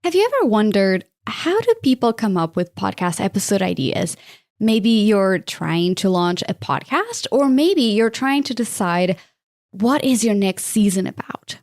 Have you ever wondered, how do people come up with podcast episode ideas? Maybe you're trying to launch a podcast, or maybe you're trying to decide what is your next season about.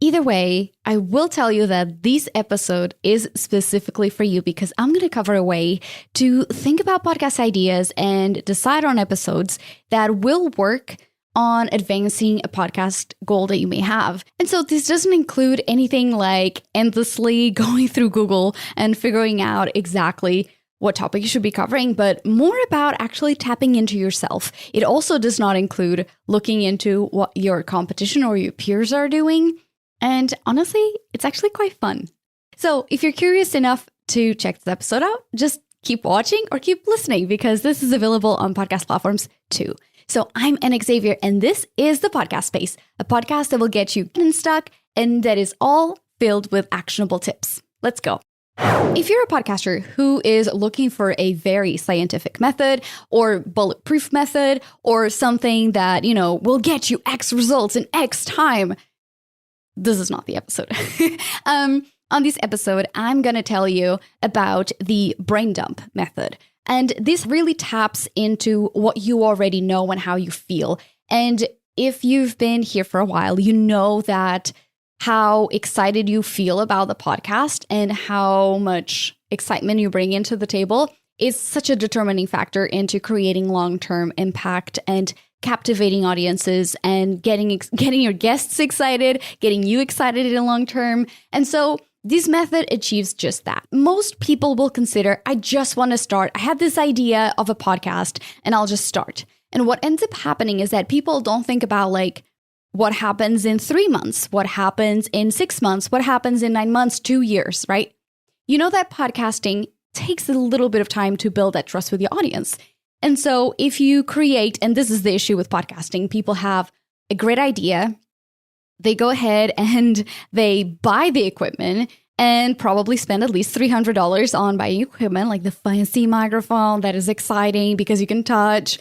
Either way, I will tell you that this episode is specifically for you because I'm going to cover a way to think about podcast ideas and decide on episodes that will work on advancing a podcast goal that you may have. And so this doesn't include anything like endlessly going through Google and figuring out exactly what topic you should be covering, but more about actually tapping into yourself. It also does not include looking into what your competition or your peers are doing. And honestly, it's actually quite fun. So if you're curious enough to check this episode out, just keep watching or keep listening because this is available on podcast platforms too. So I'm Anna Xavier, and this is The Podcast Space, a podcast that will get you unstuck and that is all filled with actionable tips. Let's go. If you're a podcaster who is looking for a very scientific method or bulletproof method or something that, will get you X results in X time, this is not the episode. On this episode, I'm going to tell you about the brain dump method. And this really taps into what you already know and how you feel. And if you've been here for a while, you know that how excited you feel about the podcast and how much excitement you bring into the table is such a determining factor into creating long-term impact and captivating audiences and getting your guests excited, getting you excited in the long term. And so this method achieves just that. Most people will consider, I just want to start. I have this idea of a podcast and I'll just start. And what ends up happening is that people don't think about what happens in 3 months, what happens in 6 months, what happens in 9 months, 2 years, right? You know that podcasting takes a little bit of time to build that trust with your audience. And so if you create, and this is the issue with podcasting, people have a great idea. They go ahead and they buy the equipment and probably spend at least $300 on buying equipment, like the fancy microphone that is exciting because you can touch.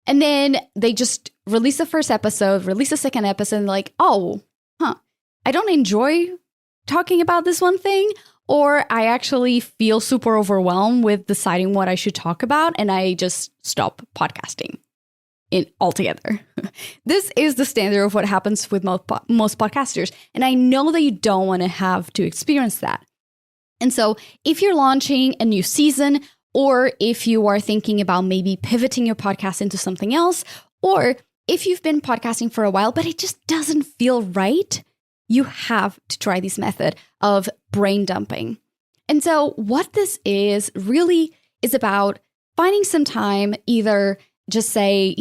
And then they just release the first episode, release the second episode, and I don't enjoy talking about this one thing, or I actually feel super overwhelmed with deciding what I should talk about, and I just stop podcasting altogether. This is the standard of what happens with most podcasters. And I know that you don't want to have to experience that. And so if you're launching a new season, or if you are thinking about maybe pivoting your podcast into something else, or if you've been podcasting for a while, but it just doesn't feel right, you have to try this method of brain dumping. And so what this is really is about finding some time, either just say,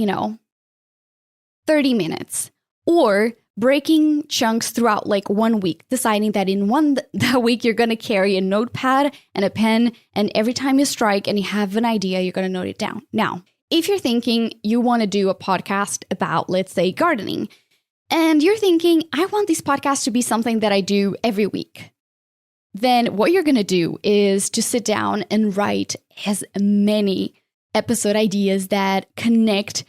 30 minutes, or breaking chunks throughout 1 week, deciding that in that week you're going to carry a notepad and a pen, and every time you strike and you have an idea, you're going to note it down. Now, if you're thinking you want to do a podcast about, let's say, gardening, and you're thinking, I want this podcast to be something that I do every week, then what you're going to do is to sit down and write as many episode ideas that connect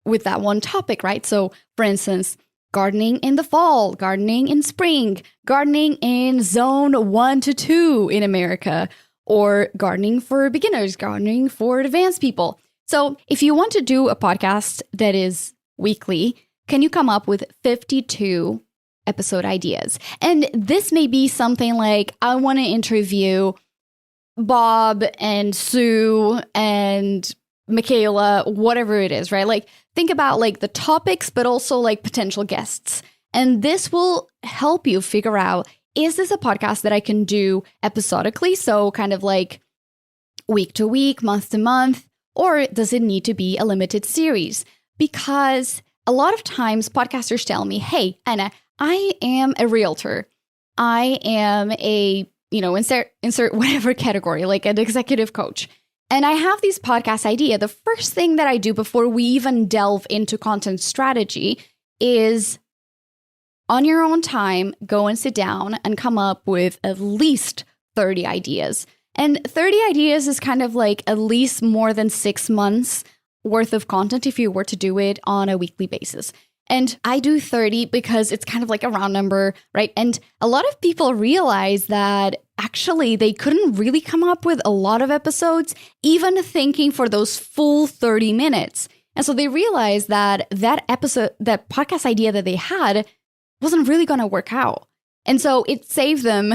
with that one topic, right? So, for instance, gardening in the fall, gardening in spring, gardening in zone 1 to 2 in America, or gardening for beginners, gardening for advanced people. So if you want to do a podcast that is weekly, can you come up with 52 episode ideas? And this may be something like, I want to interview Bob and Sue and Michaela, whatever it is, right? Think about the topics, but also potential guests. And this will help you figure out, is this a podcast that I can do episodically? So kind of week to week, month to month, or does it need to be a limited series? Because a lot of times podcasters tell me, hey, Anna, I am a realtor. I am a, insert whatever category, like an executive coach. And I have this podcast idea. The first thing that I do before we even delve into content strategy is, on your own time, go and sit down and come up with at least 30 ideas. And 30 ideas is kind of at least more than 6 months worth of content if you were to do it on a weekly basis. And I do 30 because it's kind of like a round number, right? And a lot of people realize that actually they couldn't really come up with a lot of episodes, even thinking for those full 30 minutes. And so they realized that that podcast idea that they had wasn't really going to work out. And so it saved them,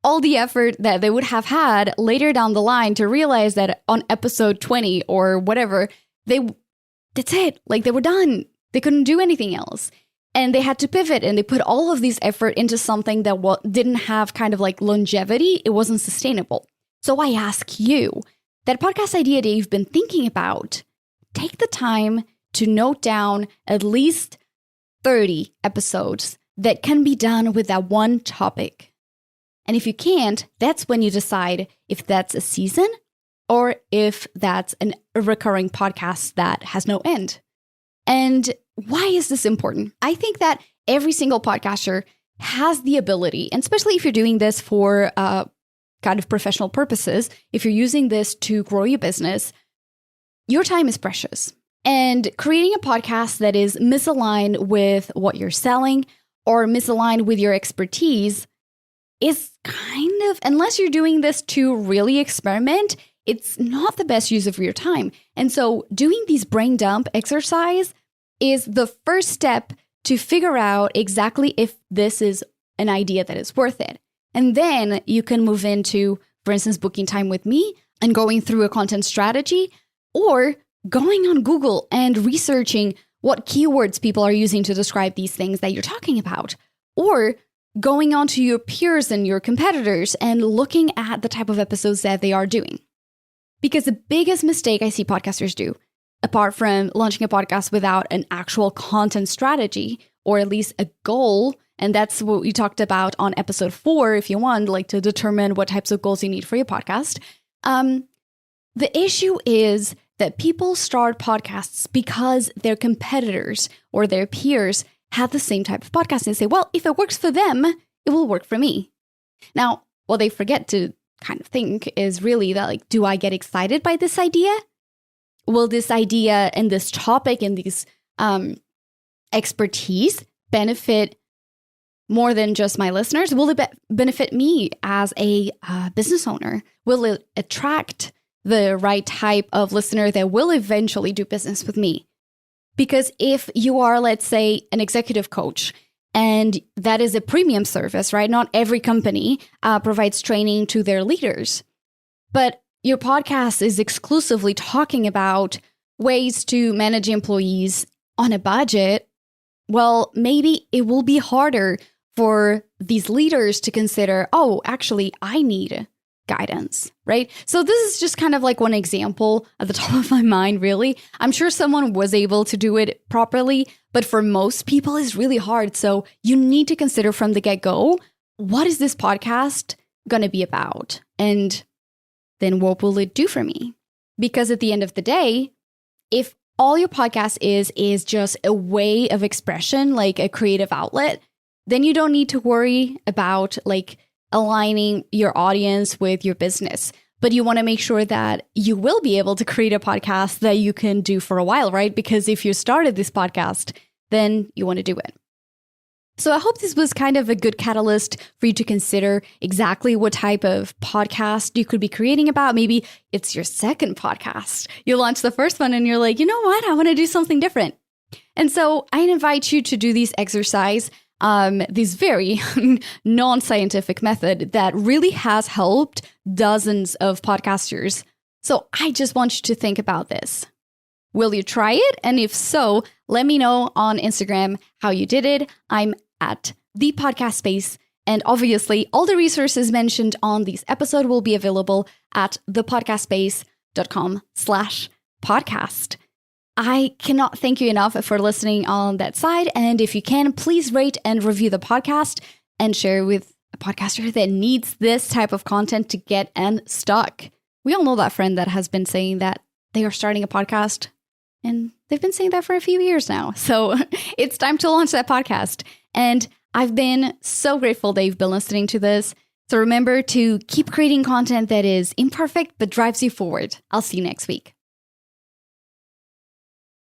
all the effort that they would have had later down the line to realize that on episode 20 or whatever, that's it. Like they were done. They couldn't do anything else. And they had to pivot, and they put all of this effort into something that didn't have kind of like longevity. It wasn't sustainable. So I ask you, that podcast idea that you've been thinking about, take the time to note down at least 30 episodes that can be done with that one topic. And if you can't, that's when you decide if that's a season or if that's a recurring podcast that has no end. And why is this important? I think that every single podcaster has the ability, and especially if you're doing this for kind of professional purposes, if you're using this to grow your business, your time is precious. And creating a podcast that is misaligned with what you're selling or misaligned with your expertise is kind of, unless you're doing this to really experiment, it's not the best use of your time. And so doing these brain dump exercise is the first step to figure out exactly if this is an idea that is worth it. And then you can move into, for instance, booking time with me and going through a content strategy, or going on Google and researching what keywords people are using to describe these things that you're talking about, or going on to your peers and your competitors and looking at the type of episodes that they are doing. Because the biggest mistake I see podcasters do, apart from launching a podcast without an actual content strategy, or at least a goal, and that's what we talked about on episode 4, if you want, like to determine what types of goals you need for your podcast. The issue is that people start podcasts because their competitors or their peers have the same type of podcast, and say, well, if it works for them, it will work for me. Now, what they forget to kind of think is really that, like, do I get excited by this idea? Will this idea and this topic and these expertise benefit more than just my listeners? Will it benefit me as a business owner? Will it attract the right type of listener that will eventually do business with me? Because if you are, let's say, an executive coach, and that is a premium service, right? Not every company provides training to their leaders, but your podcast is exclusively talking about ways to manage employees on a budget. Well, maybe it will be harder for these leaders to consider, oh, actually, I need guidance, right? So this is just kind of like one example at the top of my mind, really. I'm sure someone was able to do it properly, but for most people, it's really hard. So you need to consider from the get-go, what is this podcast going to be about? And then what will it do for me? Because at the end of the day, if all your podcast is just a way of expression, like a creative outlet, then you don't need to worry about like aligning your audience with your business. But you want to make sure that you will be able to create a podcast that you can do for a while, right? Because if you started this podcast, then you want to do it. So I hope this was kind of a good catalyst for you to consider exactly what type of podcast you could be creating about. Maybe it's your second podcast. You launched the first one and you're like, you know what? I want to do something different. And so I invite you to do this exercise, this very non-scientific method that really has helped dozens of podcasters. So I just want you to think about this. Will you try it? And if so, let me know on Instagram how you did it. I'm at The Podcast Space. And obviously, all the resources mentioned on this episode will be available at thepodcastspace.com/podcast. I cannot thank you enough for listening on that side. And if you can, please rate and review the podcast and share with a podcaster that needs this type of content to get unstuck. We all know that friend that has been saying that they are starting a podcast, and they've been saying that for a few years now. So it's time to launch that podcast. And I've been so grateful that you've been listening to this. So remember to keep creating content that is imperfect but drives you forward. I'll see you next week.